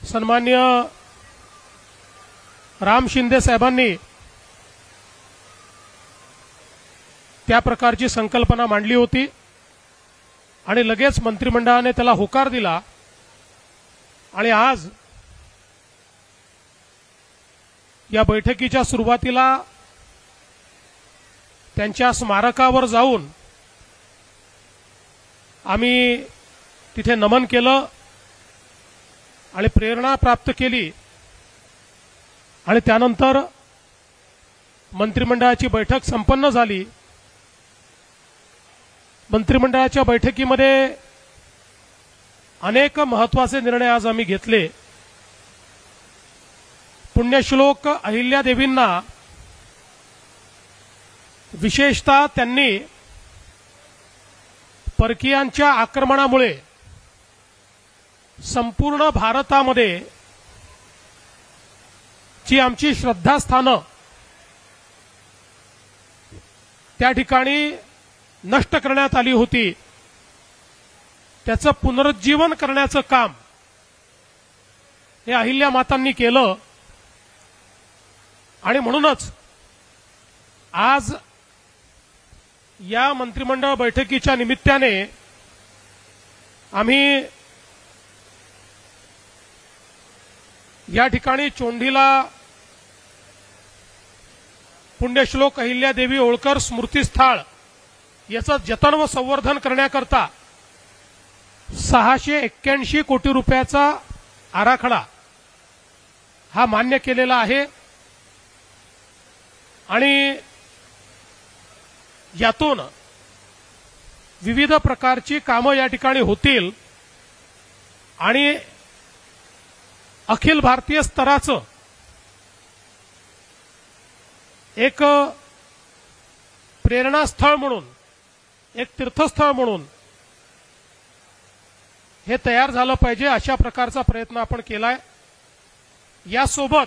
सन्मान्य राम शिंदे साहेबांनी त्या प्रकारची संकल्पना मांडली होती आणि लगेच मंत्रिमंडळाने त्याला होकार दिला आणि आज या बैठकीच्या सुरुवातीला त्यांच्या स्मारकावर जाऊन आम्ही तिथे नमन केलं आणि प्रेरणा प्राप्त केली आणि त्यानंतर मंत्रिमंडळाची बैठक संपन्न झाली। मंत्रिमंडळाच्या बैठकीमध्ये अनेक महत्त्वाचे निर्णय आज आम्ही घेतले। पुण्यश्लोक अहिल्यादेवींना विशेषतः त्यांनी परकीयांच्या आक्रमणामुळे संपूर्ण भारतामध्ये जी आमची श्रद्धास्थानं त्या ठिकाणी नष्ट करण्यात आली होती त्याचं पुनरुज्जीवन करण्याचं काम हे अहिल्या मातांनी केलं आणि म्हणूनच आज या मंत्रिमंडळ बैठकीच्या निमित्ताने आम्ही या ठिकाणी चोंडीला पुण्यश्लोक अहिल्यादेवी होळकर स्मृतिस्थळ याचं जतन व संवर्धन करण्याकरता 681 कोटी रुपयाचा आराखडा हा मान्य केलेला आहे आणि यातून विविध प्रकारची कामं या ठिकाणी होतील आणि अखिल भारतीय स्तराचं एक प्रेरणास्थळ म्हणून एक तीर्थस्थळ म्हणून हे तयार झालं पाहिजे अशा प्रकारचा प्रयत्न आपण केलाय। यासोबत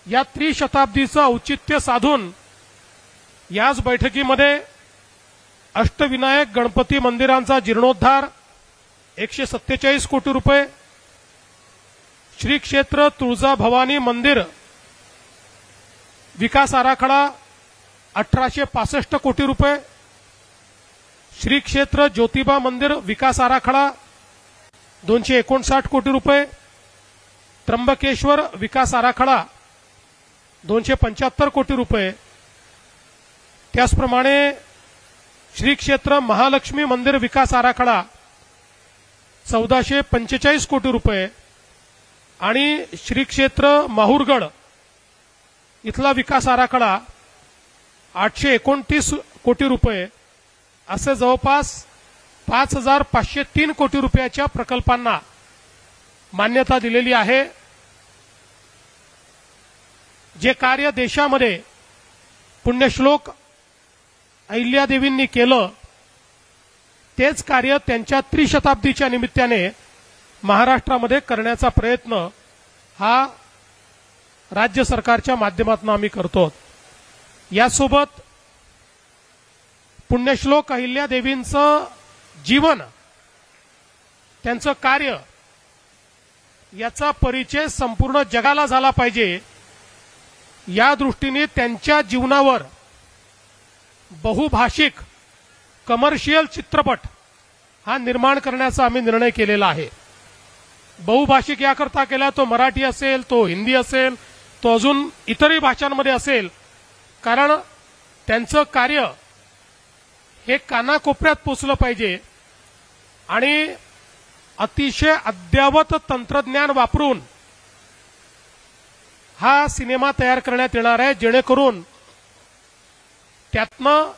या त्रिशताब्दीचं औचित्य साधून याच बैठकीमध्ये अष्टविनायक गणपती मंदिरांचा जीर्णोद्धार 147 कोटी रुपये, श्री क्षेत्र तुळजाभवानी मंदिर विकास आराखडा 1865 कोटी रुपये, श्री क्षेत्र ज्योतिबा मंदिर विकास आराखडा 259 कोटी रुपये, त्र्यंबकेश्वर विकास आराखडा 275 कोटी रुपये, त्याचप्रमाणे श्री क्षेत्र महालक्ष्मी मंदिर विकास आराखडा 1445 कोटी रुपये आणि श्री क्षेत्र माहुरगड इथला विकास आराखडा 829 कोटी रुपये असे जवळपास 5503 कोटी रुपयाच्या प्रकल्पांना मान्यता दिलेली आहे। जे कार्य देशामध्ये पुण्यश्लोक अहिल्यादेवींनी केलं तेच कार्य त्यांच्या त्रिशताब्दीच्या निमित्ताने महाराष्ट्रामध्ये करण्याचा प्रयत्न हा राज्य सरकारच्या माध्यमातून आम्ही करतो। यासोबत पुण्यश्लोक अहिल्यादेवींचं जीवन त्यांचं कार्य याचा परिचय संपूर्ण जगाला झाला पाहिजे या दृष्टीने त्यांच्या जीवनावर बहुभाषिक कमर्शियल चित्रपट हा निर्माण करण्याचा आम्ही निर्णय केलेला आहे। बहुभाषिक याकरता केला तो मराठी असेल, तो हिंदी असेल, तो अजून इतरही भाषांमध्ये असेल, कारण त्यांचं कार्य हे कानाकोपऱ्यात पोचलं पाहिजे आणि अतिशय अद्ययावत तंत्रज्ञान वापरून हा सिनेमा तयार करण्यात येणार आहे, जेणेकरून त्यातनं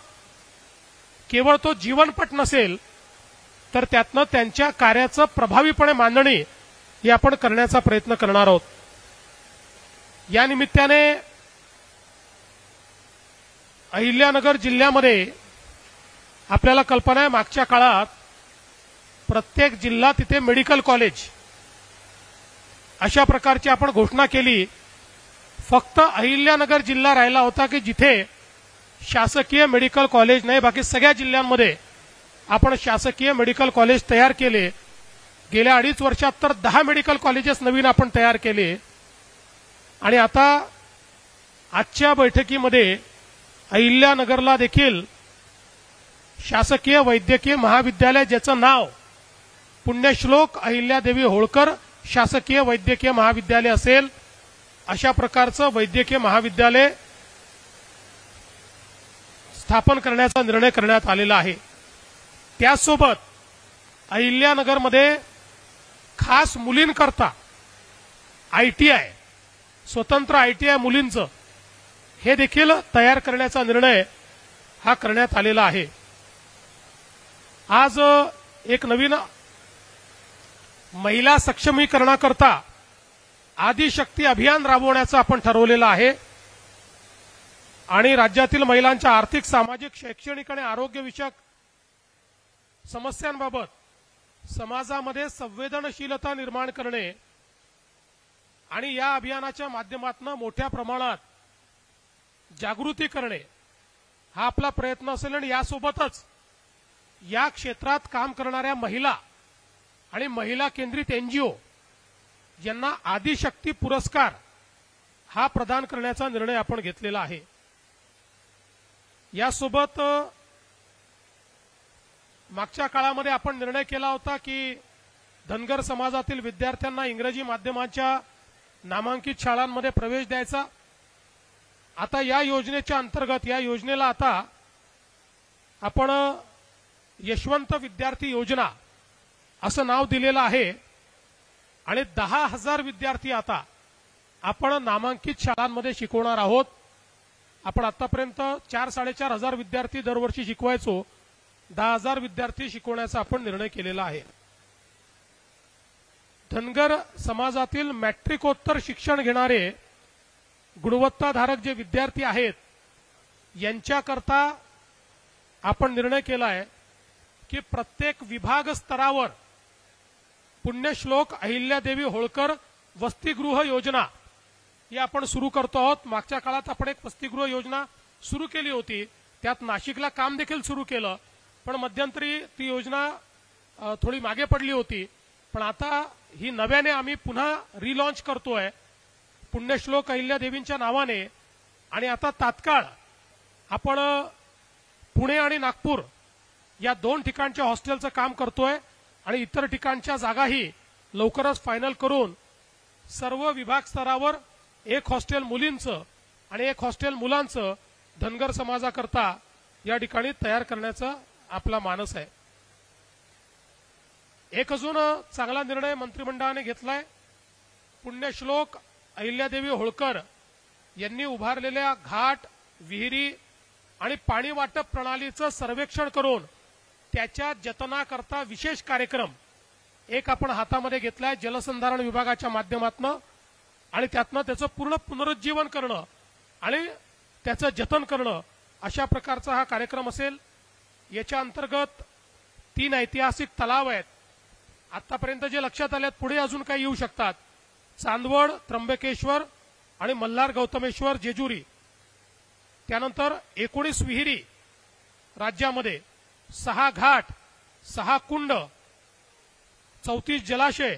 केवळ तो जीवनपट नसेल तर त्यातनं त्यांच्या कार्याचं प्रभावीपणे मांडणी ही आपण करण्याचा प्रयत्न करणार आहोत। या निमित्ताने अहिल्यानगर जिल्ह्यामध्ये आपल्याला कल्पना आहे मागच्या काळात प्रत्येक जिल्हा तिथे मेडिकल कॉलेज अशा प्रकारची आपण घोषणा केली। फक्त अहिल्यानगर जिल्हा राहिला होता की जिथे शासकीय मेडिकल कॉलेज नाही, बाकी सगळ्या जिल्ह्यांमध्ये आपण शासकीय मेडिकल कॉलेज तयार केले गेल्या 2.5 वर्षात तर 10 मेडिकल कॉलेजेस नवीन आपण तयार केले आणि आता आजच्या बैठकीमध्ये अहिल्यानगरला देखील शासकीय वैद्यकीय महाविद्यालय, ज्याचं नाव पुण्यश्लोक अहिल्यादेवी होळकर शासकीय वैद्यकीय महाविद्यालय असेल, अशा प्रकारचं वैद्यकीय महाविद्यालय स्थापन करण्याचा निर्णय करण्यात आलेला आहे। त्यासोबत अहिल्यानगरमध्ये खास मुलींकरता आयटीआय, स्वतंत्र आयटीआय मुलींचं हे देखील तयार करण्याचा निर्णय हा करण्यात आलेला आहे। आज एक नवीन महिला सक्षमीकरणाकरता आदिशक्ती अभियान राबवण्याचं आपण ठरवलेलं आहे आणि राज्यातील महिलांच्या आर्थिक, सामाजिक, शैक्षणिक आणि आरोग्यविषयक समस्यांबाबत समाजामध्ये संवेदनशीलता निर्माण करणे आणि या अभियानाच्या माध्यमातून मोठ्या प्रमाणात जागृती करणे हा आपला प्रयत्न असेल आणि यासोबतच या क्षेत्रात काम करणाऱ्या महिला आणि महिला केंद्रित एनजीओ यांना आदिशक्ती पुरस्कार हा प्रदान करण्याचा निर्णय आपण घेतलेला आहे। यासोबत मागच्या काळामध्ये आपण निर्णय केला होता की धनगर समाजातील विद्यार्थ्यांना इंग्रजी माध्यमाच्या नामांकित शाळांमध्ये प्रवेश द्यायचा। आता या योजनेच्या अंतर्गत या योजनेला आता आपण यशवंत विद्यार्थी योजना असं नाव दिलेलं आहे आणि 10,000 विद्यार्थी आता आपण नामांकित शाळांमध्ये शिकवणार आहोत। आपण आतापर्यंत 4-4.5 हजार विद्यार्थी दरवर्षी शिकवायचो, 10,000 विद्यार्थी शिकवण्याचा आपण निर्णय केलेला आहे। धनगर समाजातील मॅट्रिकोत्तर शिक्षण घेणारे गुणवत्ताधारक जे विद्यार्थी आहेत यांच्याकरता आपण निर्णय केला आहे की प्रत्येक विभाग स्तरावर पुण्यश्लोक अहिल्यादेवी होळकर वसतिगृह योजना ही आपण सुरू करतो आहोत। मागच्या काळात आपण एक वसतिगृह योजना सुरू केली होती, त्यात नाशिकला काम देखील सुरू केलं, पण मध्यंतरी ती योजना थोडी मागे पडली होती। पण आता ही नव्याने आम्ही पुन्हा रिलॉन्च करतोय पुण्यश्लोक अहिल्यादेवींच्या नावाने आणि आता तात्काळ आपण पुणे आणि नागपूर या 2 ठिकाणच्या हॉस्टेलचं काम करतोय आणि इतर ठिकाणच्या जागाही लवकरच फायनल करून सर्व विभाग स्तरावर एक हॉस्टेल मुलींचं आणि एक हॉस्टेल मुलांचं धनगर समाजाकरता या ठिकाणी तयार करण्याचा आपला मानस आहे। एक अजून चांगला निर्णय मंत्रिमंडळाने घेतलाय। पुण्यश्लोक अहिल्यादेवी होळकर यांनी उभारलेल्या घाट, विहिरी आणि पाणी वाटप प्रणालीचं सर्वेक्षण करून त्याच्या जतनाकरता विशेष कार्यक्रम एक आपण हातामध्ये घेतलाय जलसंधारण विभागाच्या माध्यमातून आणि त्यातनं त्याचं पूर्ण पुनरुज्जीवन करणं आणि त्याचं जतन करणं अशा प्रकारचा हा कार्यक्रम असेल। याच्या अंतर्गत 3 ऐतिहासिक तलाव आहेत आतापर्यंत जे लक्षात आलेत, पुढे अजून काही येऊ शकतात। चांदवड, त्र्यंबकेश्वर आणि मल्हार गौतमेश्वर जेजुरी, त्यानंतर 19 विहिरी राज्यामध्ये, 6 घाट, 6 कुंड, 34 जलाशय,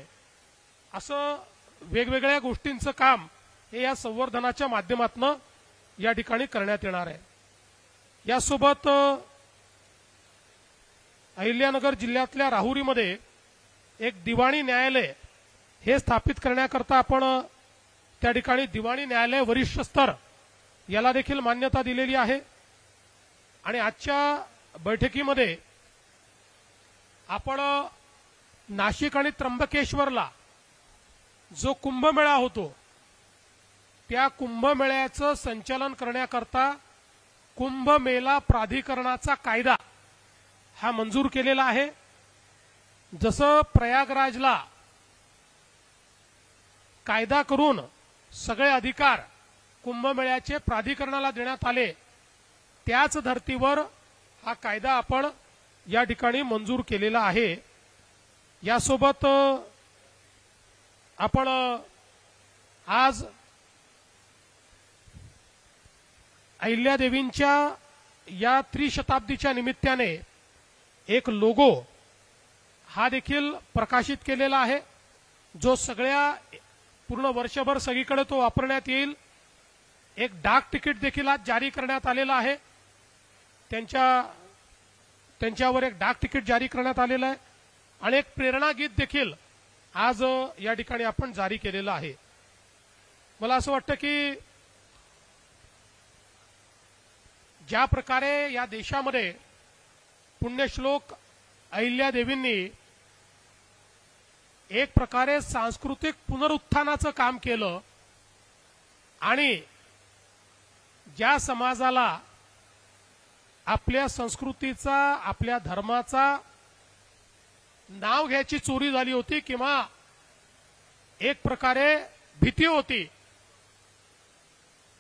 असं वेगवेगळ्या गोष्टींचं काम हे या संवर्धनाच्या माध्यमातून या ठिकाणी करण्यात येणार आहे। यासोबत अहिल्यानगर जिल्ह्यातल्या राहुरीमध्ये एक दिवाणी न्यायालय हे स्थापित करण्याकरता आपण त्या ठिकाणी दिवाणी न्यायालय वरिष्ठ स्तर याला देखील मान्यता दिलेली आहे आणि आजच्या बैठकीमध्ये आपण नाशिक आणि त्र्यंबकेश्वरला जो कुंभमेळा होतो त्या कुंभमेळ्याचं संचालन करण्याकरता कुंभमेला प्राधिकरणाचा कायदा हा मंजूर केलेला आहे। जसं प्रयागराजला कायदा करून सगळे अधिकार कुंभमेळ्याचे प्राधिकरणाला देण्यात आले, त्याच धर्तीवर हा कायदा आपण या ठिकाणी मंजूर केलेला आहे। यासोबत आपण आज अहिल्यादेवींच्या या त्रिशताब्दीच्या निमित्ताने एक लोगो हा देखील प्रकाशित केलेला आहे, जो सगळ्या पूर्ण वर्षभर सगळीकडे तो वापरण्यात येईल. एक डाक तिकीट देखील आज जारी करण्यात आलेलं आहे. त्यांच्यावर एक डाक तिकीट जारी करण्यात आलेलं आहे आणि एक प्रेरणा गीत देखील आज या ठिकाणी आपण जारी केलेलं आहे. मला असं वाटतं की ज्या प्रकारे या देशामध्ये पुण्यश्लोक अहिल्यादेवींनी एक प्रकारे सांस्कृतिक पुनरुत्थानाचं काम केलं आणि ज्या समाजाला आपल्या संस्कृतीचा, आपल्या धर्माचा नाव घ्यायची चोरी झाली होती किंवा एक प्रकारे भीती होती,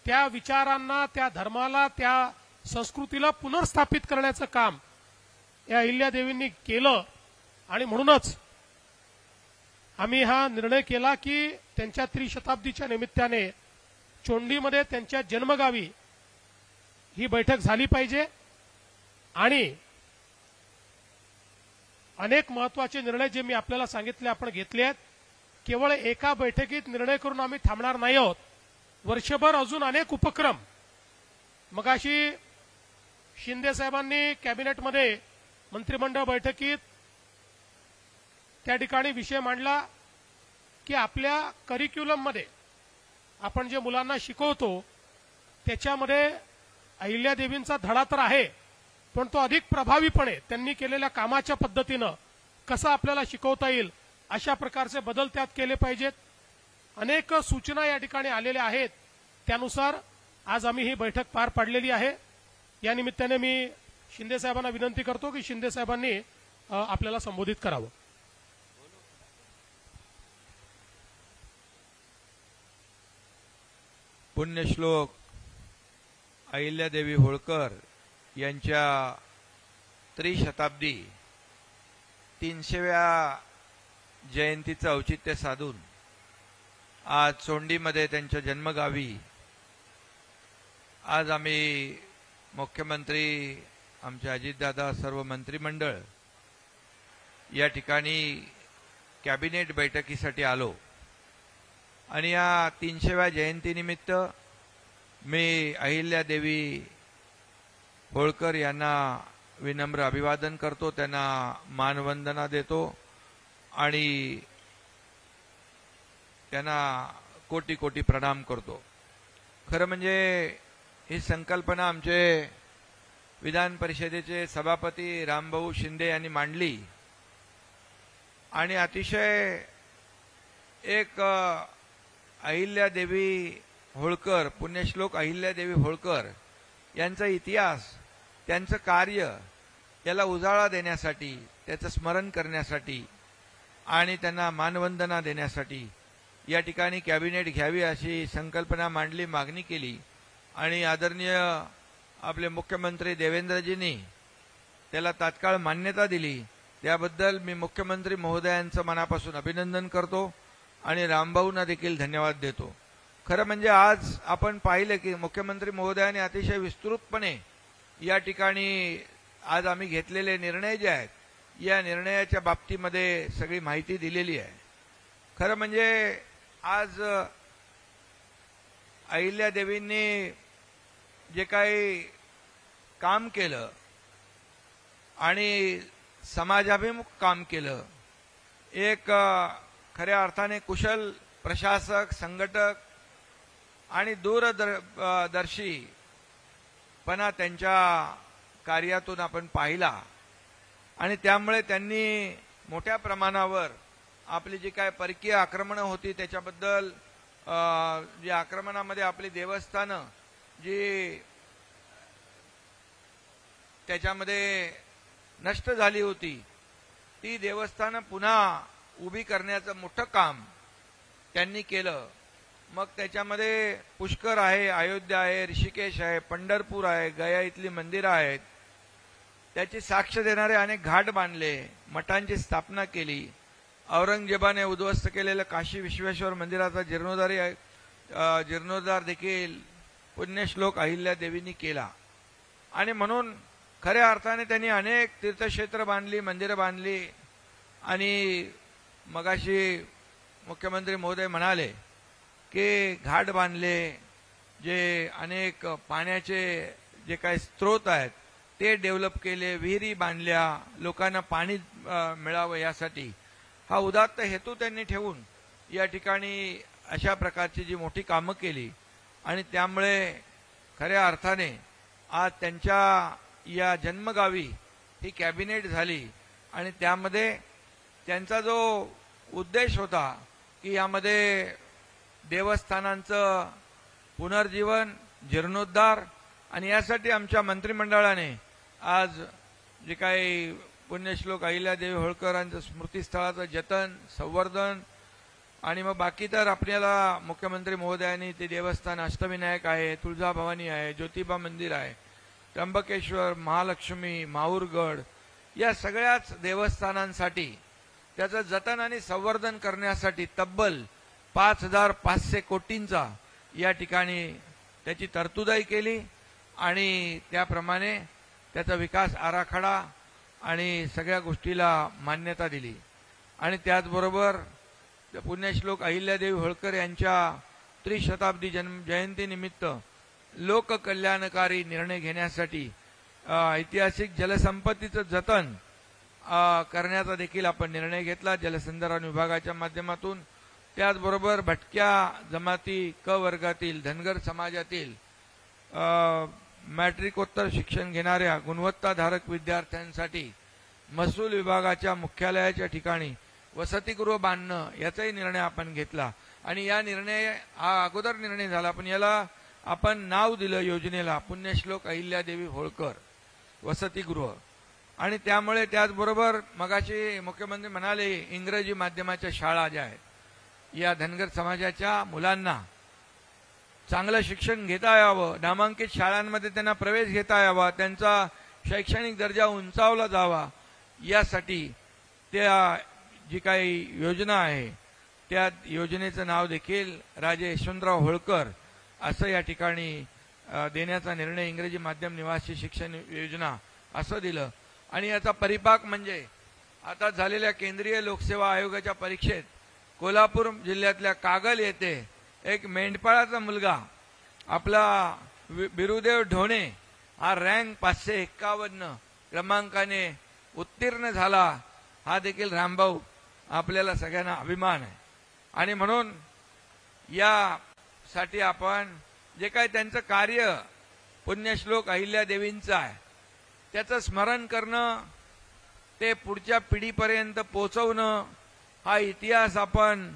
त्या विचारांना, त्या धर्माला, त्या संस्कृतीला पुनर्स्थापित करण्याचं काम या अहिल्यादेवींनी केलं. आणि म्हणूनच आम्ही हा निर्णय केला की त्यांच्या त्रिशताब्दीच्या निमित्ताने चोंडीमध्ये त्यांच्या जन्मगावी ही बैठक झाली पाहिजे. आणि अनेक महत्त्वाचे निर्णय जे मी आपल्याला सांगितले आपण घेतले आहेत. केवळ एका बैठकीत निर्णय करून आम्ही थांबणार नाही आहोत. वर्षभर अजून अनेक उपक्रम. मगाशी शिंदे साहेबांनी कॅबिनेटमध्ये मंत्रिमंडळ बैठकीत त्या ठिकाणी विषय मांडला की आपल्या करिक्युलममध्ये आपण जे मुलांना शिकवतो त्याच्यामध्ये अहिल्यादेवींचा धडा तर आहे, पण तो अधिक प्रभावीपणे त्यांनी केलेल्या कामाच्या पद्धतीनं कसा आपल्याला शिकवता येईल अशा प्रकारचे बदल त्यात केले पाहिजेत. अनेक सूचना या ठिकाणी आलेल्या आहेत. त्यानुसार आज आम्ही ही बैठक पार पाडलेली आहे. या निमित्ताने मी शिंदे साहेबांना विनंती करतो की शिंदे साहेबांनी आपल्याला संबोधित करावं. पुण्यश्लोक अहिल्यादेवी होळकर यांच्या त्रिशताब्दी 300व्या जयंतीचं औचित्य साधून आज चोंडीमध्ये त्यांच्या जन्मगावी आज आम्ही मुख्यमंत्री, आमचे अजितदादा, सर्व मंत्रिमंडळ या ठिकाणी कॅबिनेट बैठकीसाठी आलो. आणि या 300व्या जयंतीनिमित्त मी अहिल्यादेवी होळकर यांना विनम्र अभिवादन करतो, त्यांना मानवंदना देतो आणि त्यांना कोटी कोटी प्रणाम करतो. खरं म्हणजे ही संकल्पना आमचे विधान परिषदेचे सभापती रामभाऊ शिंदे यांनी मांडली आणि अतिशय एक अहिल्यादेवी होळकर, पुण्यश्लोक अहिल्यादेवी होळकर यांचा इतिहास, त्यांचं कार्य याला उजाळा देण्यासाठी, त्याचं स्मरण करण्यासाठी आणि त्यांना मानवंदना देण्यासाठी या ठिकाणी कॅबिनेट घ्यावी अशी संकल्पना मांडली, मागणी केली. आणि आदरणीय आपले मुख्यमंत्री देवेंद्रजींनी त्याला तात्काळ मान्यता दिली. त्याबद्दल मी मुख्यमंत्री महोदयांचं मनापासून अभिनंदन करतो आणि रामभाऊंना देखील धन्यवाद देतो. खरं म्हणजे आज आपण पाहिलं की मुख्यमंत्री महोदयांनी अतिशय विस्तृतपणे या ठिकाणी आज आम्ही घेतलेले निर्णय जे आहेत या निर्णयाच्या बाबतीमध्ये सगळी माहिती दिलेली आहे. खरं म्हणजे आज अहिल्यादेवींनी जे काही काम केलं आणि समाजाभिमुख काम केलं, एक खऱ्या अर्थाने कुशल प्रशासक, संघटक आणि दूरदर्शीपणा त्यांच्या कार्यातून आपण पाहिला. आणि त्यामुळे त्यांनी मोठ्या प्रमाणावर आपली जी काय परकीय आक्रमणं होती त्याच्याबद्दल, जी आक्रमणामध्ये आपली देवस्थानं जी त्याच्यामध्ये नष्ट झाली होती ती देवस्थानं पुन्हा उभी करण्याचं मोठं काम त्यांनी केलं. मग त्याच्यामध्ये पुष्कर आहे, अयोध्या आहे, ऋषिकेश आहे, पंढरपूर आहे, गया इथली मंदिरं आहेत, त्याची साक्ष देणारे अनेक घाट बांधले, मठांची स्थापना केली. औरंगजेबाने उद्ध्वस्त केलेलं काशी विश्वेश्वर मंदिराचा जीर्णोद्धार देखील पुण्यश्लोक अहिल्यादेवींनी केला. आणि म्हणून खऱ्या अर्थाने त्यांनी अनेक तीर्थक्षेत्र बांधली, मंदिरं बांधली आणि मगाशी मुख्यमंत्री महोदय म्हणाले की घाट बांधले, जे अनेक पाण्याचे जे काही स्रोत आहेत ते डेव्हलप केले, विहिरी बांधल्या, लोकांना पाणी मिळावं यासाठी हा उदात्त हेतू त्यांनी ठेवून या ठिकाणी अशा प्रकारची जी मोठी कामं केली आणि त्यामुळे खऱ्या अर्थाने आज त्यांच्या या जन्मगावी ही कॅबिनेट झाली आणि त्यामध्ये त्यांचा जो उद्देश होता की यामध्ये देवस्थानांचं पुनर्जीवन, जीर्णोद्धार आणि यासाठी आमच्या मंत्रिमंडळाने आज जे काही पुण्यश्लोक अहिल्यादेवी होळकरांचं स्मृतीस्थळाचं जतन, संवर्धन आणि मग बाकी तर आपल्याला मुख्यमंत्री महोदयांनी ते देवस्थान अष्टविनायक आहे, तुळजाभवानी आहे, ज्योतिबा मंदिर आहे, त्र्यंबकेश्वर, महालक्ष्मी, माहूरगड या सगळ्याच देवस्थानांसाठी त्याचं जतन आणि संवर्धन करण्यासाठी तब्बल 5,500 कोटींचा या ठिकाणी त्याची तरतूदही केली आणि त्याप्रमाणे त्याचा विकास आराखडा आणि सगळ्या गोष्टीला मान्यता दिली. आणि त्याचबरोबर पुण्यश्लोक अहिल्यादेवी होळकर यांच्या त्रिशताब्दी जयंतीनिमित्त लोककल्याणकारी निर्णय घेण्यासाठी ऐतिहासिक जलसंपत्तीचं जतन करण्याचा देखील आपण निर्णय घेतला जलसंधारण विभागाच्या माध्यमातून. त्याचबरोबर भटक्या जमाती क वर्गातील धनगर समाजातील मॅट्रिकोत्तर शिक्षण घेणाऱ्या गुणवत्ताधारक विद्यार्थ्यांसाठी महसूल विभागाच्या मुख्यालयाच्या ठिकाणी वसतिगृह बांधणं याचाही निर्णय आपण घेतला. आणि या निर्णय हा अगोदर निर्णय झाला, पण याला आपण नाव दिलं योजनेला पुण्यश्लोक अहिल्यादेवी होळकर वसतिगृह. आणि त्यामुळे त्याचबरोबर मगाशी मुख्यमंत्री म्हणाले इंग्रजी माध्यमाच्या शाळा ज्या आहेत या धनगर समाजाच्या मुलांना चांगलं शिक्षण घेता यावं, नामांकित शाळांमध्ये त्यांना प्रवेश घेता यावा, त्यांचा शैक्षणिक दर्जा उंचावला जावा यासाठी त्या जी काही योजना आहे त्या योजनेचं नाव देखील राजे यशवंतराव होळकर असं या ठिकाणी देण्याचा निर्णय इंग्रजी माध्यम निवासी शिक्षण योजना असं दिलं. आणि याचा परिपाक म्हणजे आता झालेल्या केंद्रीय लोकसेवा आयोगाच्या परीक्षेत कोल्हापूर जिल्ह्यातल्या कागल येथे एक मेंढपाळाचा मुलगा आपला बिरुदेव ढोणे हा रँक 551 क्रमांकाने उत्तीर्ण झाला. हा देखील रामभाऊ आपल्याला सगळ्यांना अभिमान आहे. आणि म्हणून यासाठी आपण जे काही त्यांचं कार्य पुण्यश्लोक अहिल्यादेवींचं आहे त्याचं स्मरण करणं, ते पुढच्या पिढीपर्यंत पोहोचवणं, हा इतिहास आपण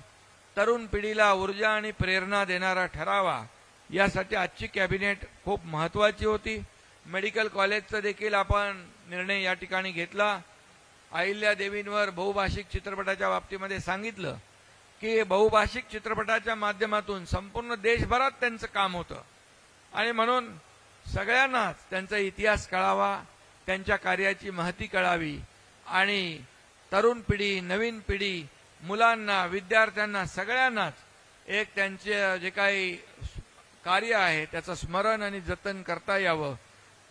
तरुण पिढीला ऊर्जा आणि प्रेरणा देणारा ठरावा यासाठी आजची कॅबिनेट खूप महत्वाची होती. मेडिकल कॉलेजचा देखील आपण निर्णय या ठिकाणी घेतला. अहिल्यादेवींवर बहुभाषिक चित्रपटाच्या बाबतीमध्ये सांगितलं की बहुभाषिक चित्रपटाच्या माध्यमातून संपूर्ण देशभरात त्यांचं काम होतं आणि म्हणून सगळ्यांनाच त्यांचा इतिहास कळावा, त्यांच्या कार्याची महती कळावी आणि तरुण पिढी, नवीन पिढी, मुलांना, विद्यार्थ्यांना सगळ्यांनाच एक त्यांचे जे काही कार्य आहे त्याचं स्मरण आणि जतन करता यावं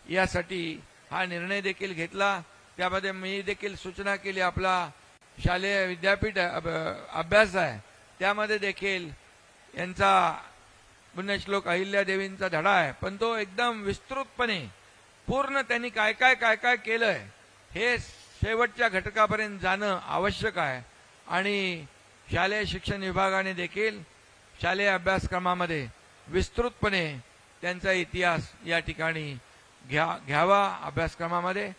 यासाठी हा निर्णय देखील घेतला. त्यामध्ये मी देखील सूचना केली, आपला शालेय विद्यापीठ अभ्यास आहे त्यामध्ये देखील यांचा पुण्यश्लोक अहिल्यादेवींचा धडा आहे, पण तो एकदम विस्तृतपणे पूर्ण त्यांनी काय काय केलंय हे शेवटच्या घटकापर्यंत जाणं आवश्यक आहे. आणि शालेय शिक्षण विभागाने देखील शालेय अभ्यासक्रमामध्ये विस्तृतपणे त्यांचा इतिहास या ठिकाणी घ्यावा अभ्यासक्रमामध्ये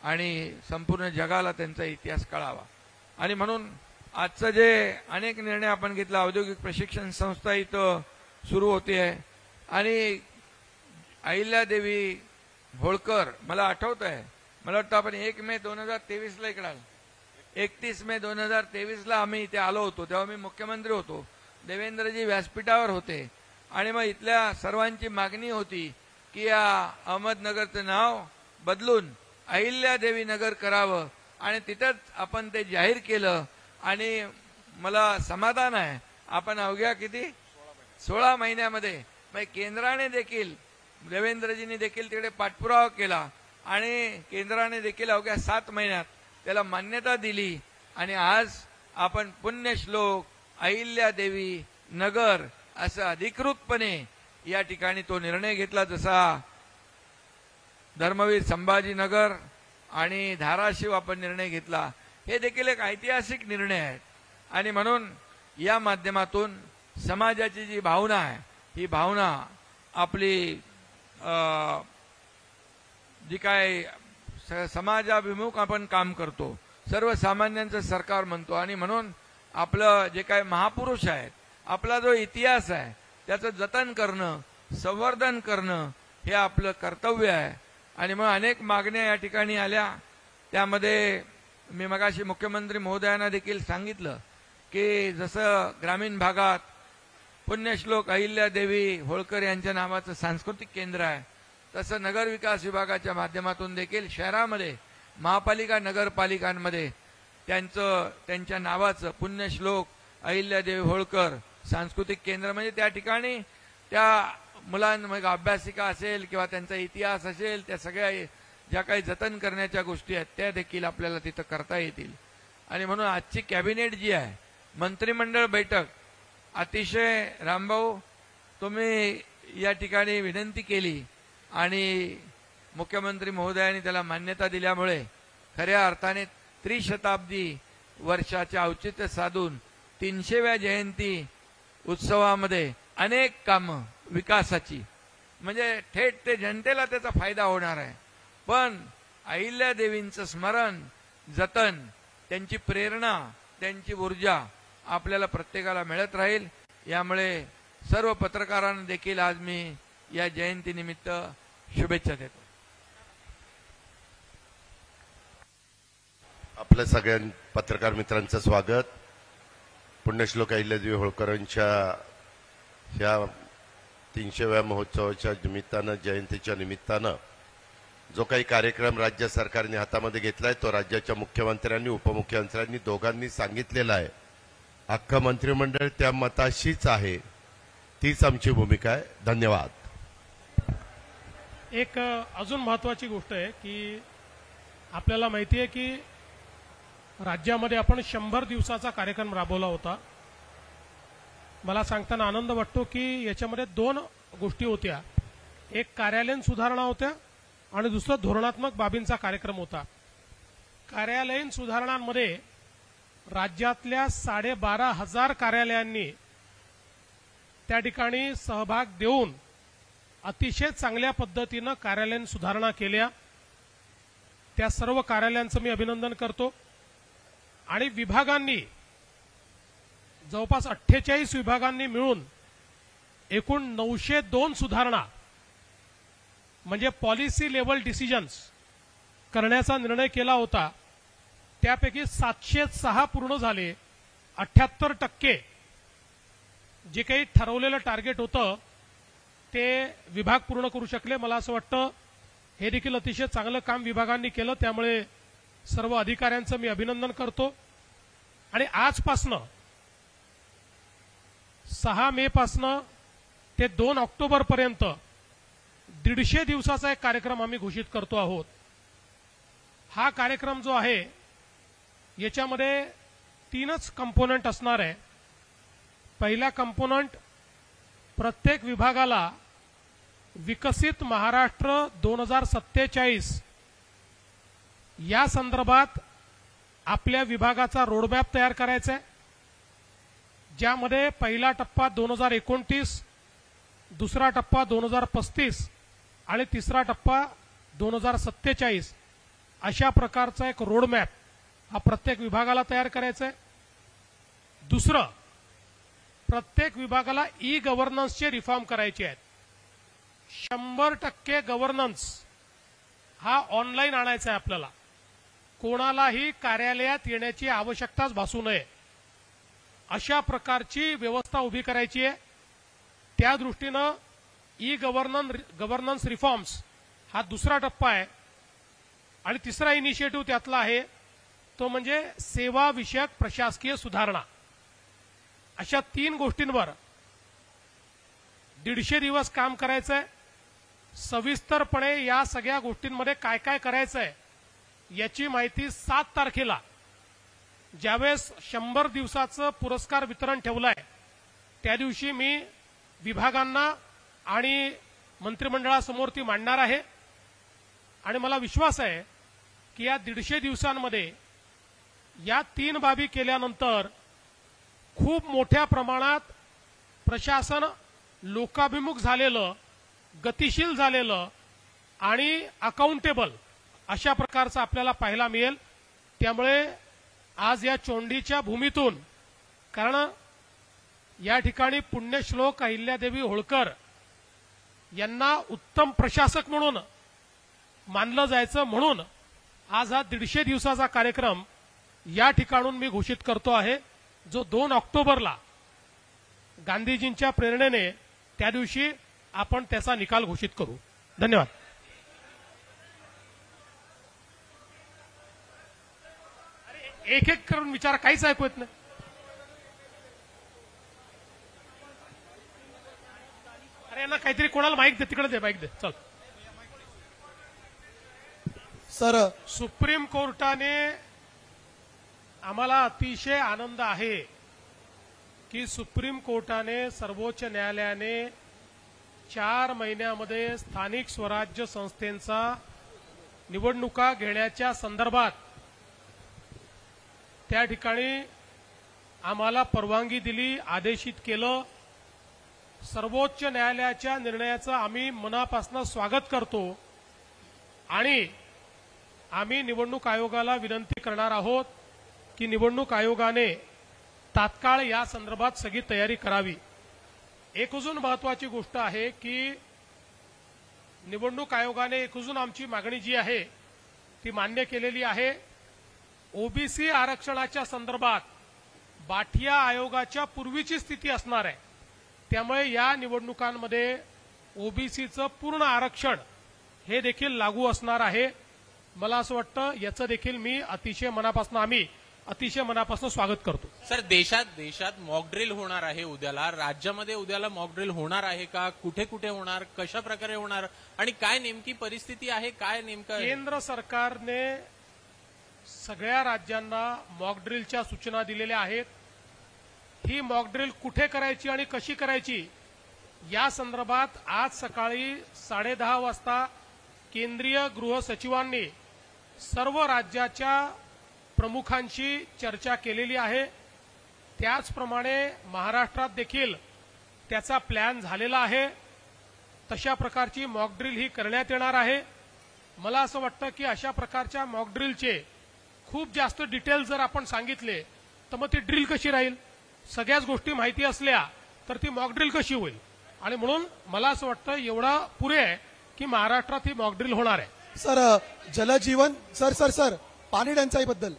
आणि संपूर्ण जगाला त्यांचा इतिहास कळावा. आणि म्हणून आजचं जे अनेक निर्णय आपण घेतला, औद्योगिक प्रशिक्षण संस्था इथं सुरू होते आहे आणि अहिल्यादेवी होळकर मला आठवत आहे, मला वाटतं आपण 1 मे 2023ला इकडे आलो, 31 मे 2023ला आम्ही इथे आलो होतो, तेव्हा मी मुख्यमंत्री होतो, देवेंद्रजी व्यासपीठावर होते आणि मग इथल्या सर्वांची मागणी होती की या अहमदनगरचं नाव बदलून अहिल्यादेवी नगर करावं आणि तिथंच आपण ते जाहीर केलं. आणि मला समाधान आहे आपण अवघ्या किती 16 महिन्यामध्ये केंद्राने देखील देवेंद्रजींनी देखील तिकडे पाठपुरावा केला आणि केंद्राने देखील अवघ्या 7 महिन्यात त्याला मान्यता दिली आणि आज आपण पुण्यश्लोक अहिल्यादेवी नगर असं अधिकृतपणे या ठिकाणी तो निर्णय घेतला, जसा धर्मवीर संभाजीनगर आणि धाराशिव आपण निर्णय घेतला, हे देखील एक ऐतिहासिक निर्णय आहे. आणि म्हणून या माध्यमातून समाजाची जी भावना आहे, ही भावना आपली जी काय समाजाभिमुख आपण काम करतो, सर्वसामान्यांचं सरकार म्हणतो, आणि म्हणून आपलं जे काय महापुरुष आहेत, आपला जो इतिहास आहे त्याचं जतन करणं, संवर्धन करणं हे आपलं कर्तव्य आहे. आणि मग अनेक मागण्या या ठिकाणी आल्या. त्यामध्ये मी मगाशी मुख्यमंत्री महोदयांना देखील सांगितलं की जसं ग्रामीण भागात पुण्यश्लोक अहिल्यादेवी होळकर यांच्या नावाचं सांस्कृतिक केंद्र आहे, तसं नगर विकास विभागाच्या माध्यमातून देखील शहरामध्ये महापालिका नगरपालिकांमध्ये त्यांच्या नावाचं पुण्यश्लोक अहिल्यादेवी होळकर सांस्कृतिक केंद्र, म्हणजे त्या ठिकाणी त्या मुलांमध्ये अभ्यासिका असेल किंवा त्यांचा इतिहास असेल, त्या सगळ्या ज्या काही जतन करण्याच्या गोष्टी आहेत त्या देखील आपल्याला तिथं करता येतील. आणि म्हणून आजची कॅबिनेट जी आहे, मंत्रिमंडळ बैठक, अतिशय रामभाऊ तुम्ही या ठिकाणी विनंती केली आणि मुख्यमंत्री महोदयांनी त्याला मान्यता दिल्यामुळे खऱ्या अर्थाने त्रिशताब्दी वर्षाचे औचित्य साधून 300व्या जयंती उत्सवामध्ये अनेक कामं विकासाची, म्हणजे थेट ते जनतेला त्याचा फायदा होणार आहे. पण अहिल्यादेवींचं स्मरण, जतन, त्यांची प्रेरणा, त्यांची ऊर्जा आपल्याला प्रत्येकाला मिळत राहील. यामुळे सर्व पत्रकारांना देखील आज मी या जयंतीनिमित्त शुभेच्छा देतो. आपल्या सगळ्या पत्रकार मित्रांचं स्वागत. पुण्यश्लोक अहिल्यादेवी होळकरांच्या ह्या 300व्या महोत्सवाच्या निमित्तानं, जयंतीच्या निमित्तानं जो काही कार्यक्रम राज्य सरकारने हातामध्ये घेतलाय तो राज्याच्या मुख्यमंत्र्यांनी, उपमुख्यमंत्र्यांनी दोघांनी सांगितलेला आहे. अख्खं मंत्रिमंडळ त्या मताशीच आहे, तीच आमची भूमिका आहे. धन्यवाद. एक अजून महत्वाची गोष्ट आहे की आपल्याला माहिती आहे की राज्यामध्ये आपण 100 दिवसाचा कार्यक्रम राबवला होता. मला सांगताना आनंद वाटतो की याच्यामध्ये 2 गोष्टी होत्या. एक कार्यालयीन सुधारणा होत्या आणि दुसरा धोरणात्मक बाबींचा कार्यक्रम होता. कार्यालयीन सुधारणांमध्ये राज्यातल्या 12,500 कार्यालयांनी त्या ठिकाणी सहभाग देऊन अतिशय चांगल्या पद्धतीनं कार्यालयीन सुधारणा केल्या. त्या सर्व कार्यालयांचं मी अभिनंदन करतो. आणि विभागांनी जवळपास 48 विभागांनी मिळून एकूण 902 सुधारणा म्हणजे पॉलिसी लेवल डिसिजन्स करण्याचा निर्णय केला होता. त्यापैकी 706 पूर्ण झाले. 78% जे काही ठरवलेलं टार्गेट होतं ते विभाग पूर्ण करू शकले. मला असं वाटतं हे देखील अतिशय चांगलं काम विभागांनी केलं. त्यामुळे सर्व अधिकाऱ्यांचं मी अभिनंदन करतो. आणि आजपासनं 6 मे पासनं ते 2 ऑक्टोबर पर्यंत 150 दिवसाचा एक कार्यक्रम आम्ही घोषित करतो आहोत. हा कार्यक्रम जो आहे याच्यामध्ये 3च कंपोनंट असणार आहे. पहिला कंपोनंट प्रत्येक विभागाला विकसित महाराष्ट्र 2047 या संदर्भात आपल्या विभागाचा रोडमॅप तयार करायचा आहे, ज्यामध्ये पहिला टप्पा 2029, दुसरा टप्पा 2035 आणि तिसरा टप्पा 2047 अशा प्रकारचा एक रोडमॅप हा प्रत्येक विभागाला तयार करायचा आहे. दुसरं, प्रत्येक विभागाला ई गव्हर्नन्सचे रिफॉर्म करायचे आहेत. 100% गव्हर्नन्स हा ऑनलाईन आणायचा आहे आपल्याला. कोणालाही कार्यालयात येण्याची आवश्यकताच भासू नये अशा प्रकारची व्यवस्था उभी करायची आहे. त्या दृष्टीनं ई गव्हर्नन्स रिफॉर्म्स हा दुसरा टप्पा आहे. आणि तिसरा इनिशिएटिव्ह त्यातला आहे तो म्हणजे सेवा विषयक प्रशासकीय सुधारणा. अशा 3 गोष्टींवर 150 दिवस काम करायचं आहे. सविस्तरपणे या सगळ्या गोष्टींमध्ये काय काय करायचं आहे याची माहिती 7 तारखेला ज्यावेळेस 100 दिवसाचं पुरस्कार वितरण ठेवलंय त्या दिवशी मी विभागांना आणि मंत्रिमंडळासमोर ती मांडणार आहे आणि मला विश्वास आहे की या 150 दिवसांमध्ये या 3 बाबी केल्यानंतर खूप मोठ्या प्रमाणात प्रशासन लोकाभिमुख झालेलं, गतिशील झालेलं आणि अकाउंटेबल अशा प्रकारचं आपल्याला पाहायला मिळेल. त्यामुळे आज या चोंडीच्या भूमीतून, कारण या ठिकाणी पुण्यश्लोक अहिल्यादेवी होळकर यांना उत्तम प्रशासक म्हणून मानलं जायचं, म्हणून आज हा 150 दिवसाचा कार्यक्रम या ठिकाणून मी घोषित करतो आहे, जो 2 ऑक्टोबरला गांधीजींच्या प्रेरणेने त्या दिवशी आपण त्याचा निकाल घोषित करू. धन्यवाद. एक एक करून विचार, काहीच ऐकू येत नाही. अरे यांना काहीतरी, कोणाला माईक दे, तिकडे दे, माईक दे. चल. सर, सुप्रीम कोर्टाने आम्हाला अतिशय आनंद आहे की सुप्रीम कोर्टाने, सर्वोच्च न्यायालयाने 4 महिन्यामध्ये स्थानिक स्वराज्य संस्थेचा निवडणुका घेण्याच्या संदर्भात त्या ठिकाणी आम्हाला परवानगी दिली, आदेशित केलं. सर्वोच्च न्यायालयाच्या निर्णयाचं आम्ही मनापासून स्वागत करतो आणि आम्ही निवडणूक आयोगाला विनंती करणार आहोत की निवडणूक आयोगाने तात्काळ या संदर्भात सगळी तयारी करावी. एक अजून महत्वाची गोष्ट आहे की निवडणूक आयोगाने एक अजून आमची मागणी जी आहे ती मान्य केलेली आहे. ओबीसी आरक्षणाच्या संदर्भात बाठिया आयोगाच्या पूर्वीची स्थिती असणार आहे. त्यामुळे या निवडणुकांमध्ये ओबीसीचं पूर्ण आरक्षण हे देखील लागू असणार आहे. मला असं वाटतं याचं देखील मी आम्ही अतिशय मनापासून स्वागत करतो. सर, देशात मॉक ड्रिल होणार आहे उद्याला, राज्यामध्ये उद्याला मॉक ड्रिल होणार आहे का? कुठे कुठे होणार, कशा प्रकारे होणार आणि काय नेमकी परिस्थिती आहे, काय नेमकं? केंद्र सरकारने सगळ्या राज्यांना मॉक ड्रिलच्या सूचना दिलेल्या आहेत. ही मॉक ड्रिल कुठे करायची आणि कशी करायची या संदर्भात आज सकाळी 10:30 वाजता केंद्रीय गृह सचिवांनी सर्व राज्याच्या प्रमुखांशी चर्चा केलेली आहे. त्याचप्रमाणे महाराष्ट्रात देखील त्याचा प्लॅन झालेला आहे. तशा प्रकारची मॉक ड्रिल ही करण्यात येणार आहे. मला असं वाटतं की अशा प्रकारच्या मॉक ड्रिलचे खूप जास्त डिटेल जर आपण सांगितले तर मग ती ड्रिल कशी राहील? सगळ्याच गोष्टी माहिती असल्या तर ती मॉक ड्रिल कशी होईल? आणि म्हणून मला असं वाटतं एवढा पुरे आहे की महाराष्ट्रात ही मॉक ड्रिल होणार आहे. सर, जलजीवन सर पाणी टंचाईबद्दल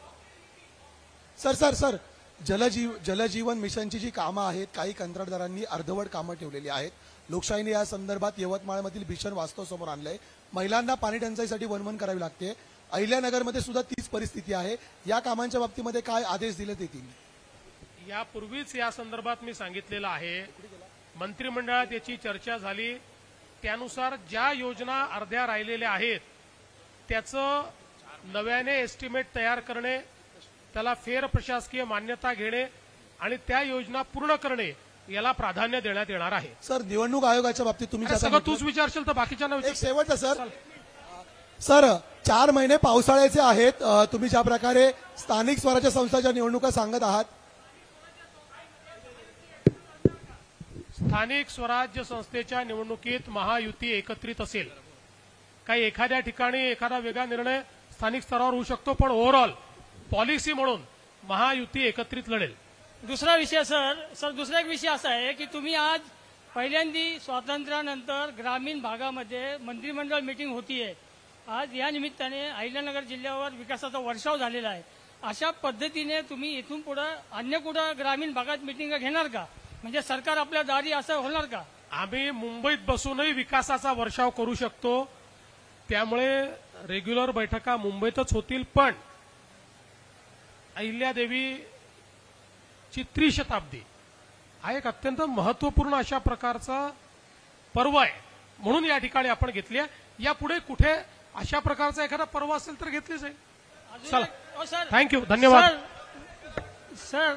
सर जलजीवन मिशनची जी कामं आहेत, काही कंत्राटदारांनी अर्धवट कामं ठेवलेली आहेत. लोकशाहीने या संदर्भात यवतमाळमधील भीषण वास्तव समोर आणलंय. महिलांना पाणी टंचाईसाठी वणवण करावी लागते. अहिल्यानगरमध्ये सुद्धा तीच परिस्थिती आहे. या कामांच्या बाबतीमध्ये काय आदेश दिले येतील? यापूर्वीच या संदर्भात मी सांगितलेलं आहे. मंत्रिमंडळात याची चर्चा झाली. त्यानुसार ज्या योजना अर्ध्या राहिलेल्या आहेत त्याचं नव्याने एस्टिमेट तयार करणे, त्याला फेर प्रशासकीय मान्यता घेणे आणि त्या योजना पूर्ण करणे याला प्राधान्य देण्यात येणार आहे. सर, निवडणूक आयोगाच्या बाबतीत तुम्ही सगळं तूच विचारशील तर बाकीच्यांना एक शेवटचं सर 4 महिने पावसाळ्याचे आहेत. तुम्ही ज्या प्रकारे स्थानिक स्वराज्य संस्थांच्या निवडणुका सांगत आहात, स्थानिक स्वराज्य संस्थेच्या निवडणुकीत महायुती एकत्रित असेल. काही एखाद्या ठिकाणी एखादा वेगळा निर्णय स्थानिक स्तरावर होऊ शकतो, पण ओव्हरऑल पॉलिसी म्हणून महायुती एकत्रित लढेल. दुसरा विषय दुसरा एक विषय असा आहे की तुम्ही आज पहिल्यांदी स्वातंत्र्यानंतर ग्रामीण भागामध्ये मंत्रिमंडळ मीटिंग होतीये. आज या निमित्ताने अहिल्यानगर जिल्ह्यावर विकासाचा वर्षाव झालेला आहे. अशा पद्धतीने तुम्ही इथून पुढे अन्य कुठं ग्रामीण भागात मीटिंग घेणार का? म्हणजे सरकार आपल्या दारी असं होणार का? आम्ही मुंबईत बसूनही विकासाचा वर्षाव करू शकतो. त्यामुळे रेग्युलर बैठका मुंबईतच होतील. पण अहिल्यादेवीची त्रिशताब्दी हा एक अत्यंत महत्वपूर्ण अशा प्रकारचा पर्व आहे, म्हणून या ठिकाणी आपण घेतली आहे. यापुढे कुठे अशा प्रकारचा एखादा पर्व असेल तर घेतली जाईल. चला, थँक्यू, धन्यवाद. सर